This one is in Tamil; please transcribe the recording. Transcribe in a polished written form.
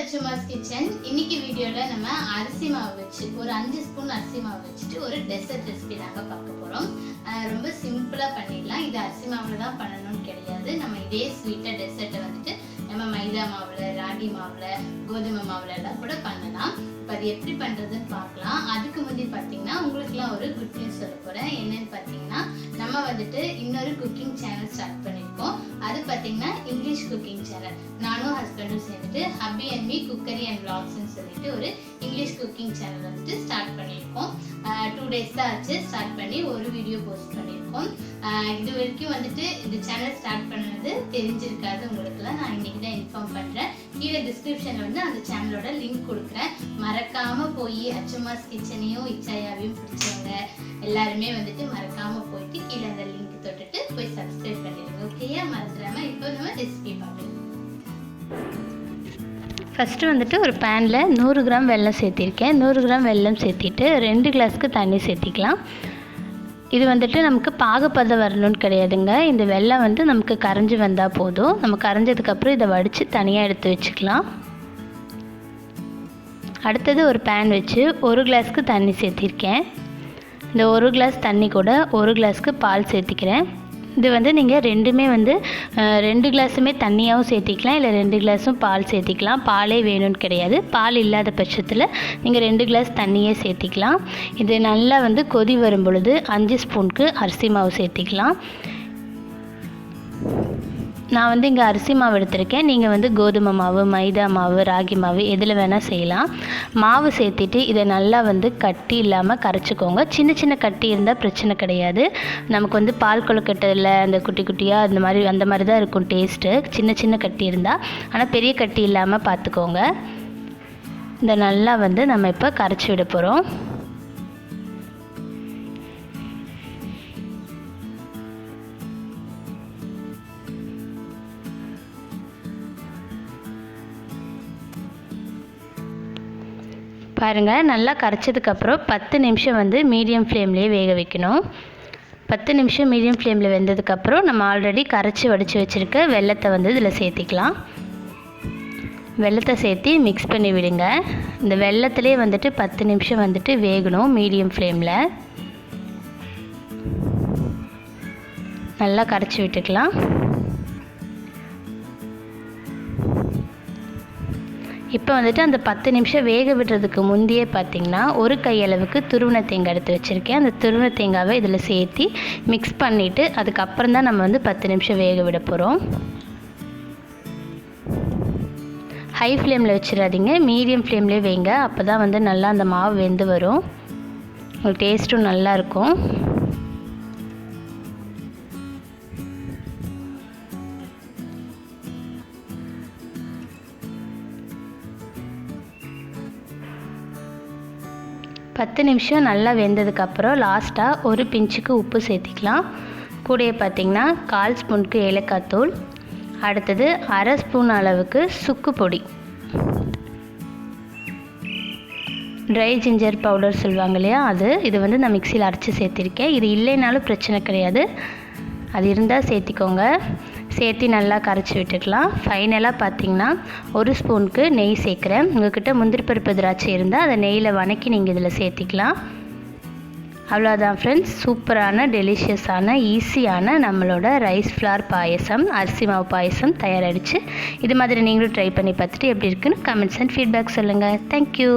Achuma'S kitchen. இன்னைக்கு வீடியோல நம்ம அரிசி மாவு வச்சு ஒரு 5 ஸ்பூன் அரிசி மாவு வச்சுட்டு ஒரு டெசர்ட் ரெசிபி நாங்க பார்க்க போறோம். ரொம்ப சிம்பிளா பண்ணிடலாம். இது அரிசி மாவுல தான் பண்ணணும்னு கிடையாது. நம்ம இதே ஸ்வீட்டா டெசர்ட் வந்துட்டு நம்ம மைதா மாவுல, ராகி மாவுல, கோதுமை மாவுல எல்லாம் கூட பண்ணலாம். இப்போ அது எப்படி பண்றதுன்னு பார்க்கலாம். அதுக்கு முன்னாடி பார்த்தீங்கன்னா உங்களுக்குலாம் ஒரு குட் நியூஸ் சொல்ல போறேன். என்னன்னு பார்த்தீங்கன்னா நம்ம வந்துட்டு இன்னொரு குக்கிங் சேனல் ஸ்டார்ட் பண்ணியிருக்கோம். அது பார்த்தீங்கன்னா இங்கிலீஷ் குக்கிங் சேனல். நானும் ஹஸ்பண்டும் சேர்ந்துட்டு ஹப்பி அண்ட் மீ குக்கரி அண்ட் vlogsன்னு சொல்லிட்டு ஒரு இங்கிலீஷ் குக்கிங் சேனல் வந்துட்டு ஸ்டார்ட் பண்ணியிருக்கோம். 2 days தான் ஆச்சு ஸ்டார்ட் பண்ணி ஒரு வீடியோ போஸ்ட் பண்ணியிருக்கோம். இது வரைக்கும் வந்துட்டு இந்த சேனல் ஸ்டார்ட் பண்ணது தெரிஞ்சிருக்காது உங்களுக்குலாம். நான் இன்னைக்கு தான் இன்ஃபார்ம் பண்ணுறேன். கீழே டிஸ்கிரிப்ஷனில் வந்து அந்த சேனலோட லிங்க் கொடுக்குறேன். மறக்காமல் போய் அச்சுமாஸ் கிச்சனையும் இச்சாயாவையும் பிடிச்சவங்க எல்லாருமே வந்துட்டு மறக்காமல் போயிட்டு கீழே அந்த லிங்க் தொட்டுட்டு போய் சப்ஸ்கிரைப் பண்ணிடுங்க. ஓகேயா? மறந்துடாம இப்போ நம்ம ரெசிபி பார்க்கலாம். ஃபஸ்ட்டு வந்துட்டு ஒரு பேனில் 100 கிராம் வெல்லம் சேர்த்திருக்கேன். 100 கிராம் வெல்லம் சேர்த்திட்டு 2 கிளாஸ்க்கு தண்ணி சேர்த்திக்கலாம். இது வந்துட்டு நமக்கு பாகுபதம் வரணும்னு கிடையாதுங்க. இந்த வெல்லம் வந்து நமக்கு கரைஞ்சி வந்தால் போதும். நம்ம கரைஞ்சதுக்கப்புறம் இதை வடித்து தனியாக எடுத்து வச்சுக்கலாம். அடுத்தது ஒரு பேன் வச்சு 1 கிளாஸ்க்கு தண்ணி சேர்த்திருக்கேன். இந்த 1 கிளாஸ் தண்ணி கூட 1 கிளாஸ்க்கு பால் சேர்த்திக்கிறேன். இது வந்து நீங்கள் ரெண்டுமே வந்து 2 கிளாஸுமே தண்ணியாகவும் சேர்த்திக்கலாம், இல்லை 2 கிளாஸும் பால் சேர்த்திக்கலாம். பாலே வேணும்னு கிடையாது. பால் இல்லாத பட்சத்தில் நீங்கள் 2 கிளாஸ் தண்ணியே சேர்த்திக்கலாம். இது நல்லா வந்து கொதி வரும் பொழுது 5 ஸ்பூனுக்கு அரிசி மாவு சேர்த்திக்கலாம். நான் வந்து இங்கே அரிசி மாவு எடுத்திருக்கேன். நீங்கள் வந்து கோதுமை மாவு, மைதா மாவு, ராகி மாவு எதில் வேணால் செய்யலாம். மாவு சேர்த்திட்டு இதை நல்லா வந்து கட்டி இல்லாமல் கரைச்சிக்கோங்க. சின்ன சின்ன கட்டி இருந்தால் பிரச்சனை கிடையாது. நமக்கு வந்து பால் கொழுக்கட்டையில் அந்த குட்டி குட்டியாக அந்த மாதிரி தான் இருக்கும் டேஸ்ட்டு. சின்ன சின்ன கட்டி இருந்தால். ஆனால் பெரிய கட்டி இல்லாமல் பார்த்துக்கோங்க. இதை நல்லா வந்து நம்ம இப்போ கரைச்சி விட போகிறோம். பாருங்கள், நல்லா கரைச்சதுக்கப்புறம் 10 நிமிஷம் வந்து மீடியம் ஃப்ளேம்லேயே வேக வைக்கணும். 10 நிமிஷம் மீடியம் ஃப்ளேமில் வெந்ததுக்கப்புறம் நம்ம ஆல்ரெடி கரைச்சி வடித்து வச்சுருக்க வெல்லத்தை வந்து இதில் சேர்த்திக்கலாம். வெல்லத்தை சேர்த்து மிக்ஸ் பண்ணி விடுங்க. இந்த வெல்லத்திலே வந்துட்டு 10 நிமிஷம் வந்துட்டு வேகணும் மீடியம் ஃப்ளேமில். நல்லா கரைச்சி விட்டுக்கலாம். இப்போ வந்துட்டு அந்த 10 நிமிஷம் வேக விடுறதுக்கு முந்தையே பார்த்திங்கன்னா ஒரு கையளவுக்கு துருவின தேங்காய் எடுத்து வச்சுருக்கேன். அந்த துருவின தேங்காவை இதில் சேர்த்து மிக்ஸ் பண்ணிவிட்டு அதுக்கப்புறம் தான் நம்ம வந்து 10 நிமிஷம் வேக விட போகிறோம். ஹை ஃப்ளேமில் வச்சிடாதீங்க, மீடியம் ஃப்ளேம்லேயே வைங்க. அப்போ தான் வந்து நல்லா அந்த மாவு வெந்து வரும். உங்களுக்கு டேஸ்ட்டும் நல்லாயிருக்கும். பத்து நிமிஷம் நல்லா வெந்ததுக்கப்புறம் லாஸ்ட்டாக ஒரு பிஞ்சுக்கு உப்பு சேர்த்திக்கலாம். கூடயே பார்த்திங்கன்னா 1/4 ஸ்பூனுக்கு ஏலக்காய் தூள், அடுத்தது 1/2 ஸ்பூன் அளவுக்கு சுக்கு பொடி, ட்ரை ஜிஞ்சர் பவுடர் சொல்லுவாங்க இல்லையா, இது வந்து நான் மிக்சியில் அரைச்சி சேர்த்திருக்கேன். இது இல்லைனாலும் பிரச்சனை கிடையாது, அது இருந்தால் சேர்த்திக்கோங்க. சேர்த்து நல்லா கரைச்சி விட்டுக்கலாம். ஃபைனலாக பார்த்திங்கன்னா 1 ஸ்பூனுக்கு நெய் சேர்க்குறேன். உங்கள்கிட்ட முந்திரி பருப்பு திராட்சை இருந்தால் அதை நெய்யில் வணக்கி நீங்கள் இதில் சேர்த்திக்கலாம். அவ்வளோதான் ஃப்ரெண்ட்ஸ், சூப்பரான டெலிஷியஸான ஈஸியான நம்மளோட ரைஸ் ஃப்ளார் பாயசம், அரிசி மாவு பாயசம் தயாராகிடுச்சு. இது மாதிரி நீங்களும் ட்ரை பண்ணி பார்த்துட்டு எப்படி இருக்குன்னு கமெண்ட்ஸ் அண்ட் ஃபீட்பேக் சொல்லுங்கள். தேங்க்யூ.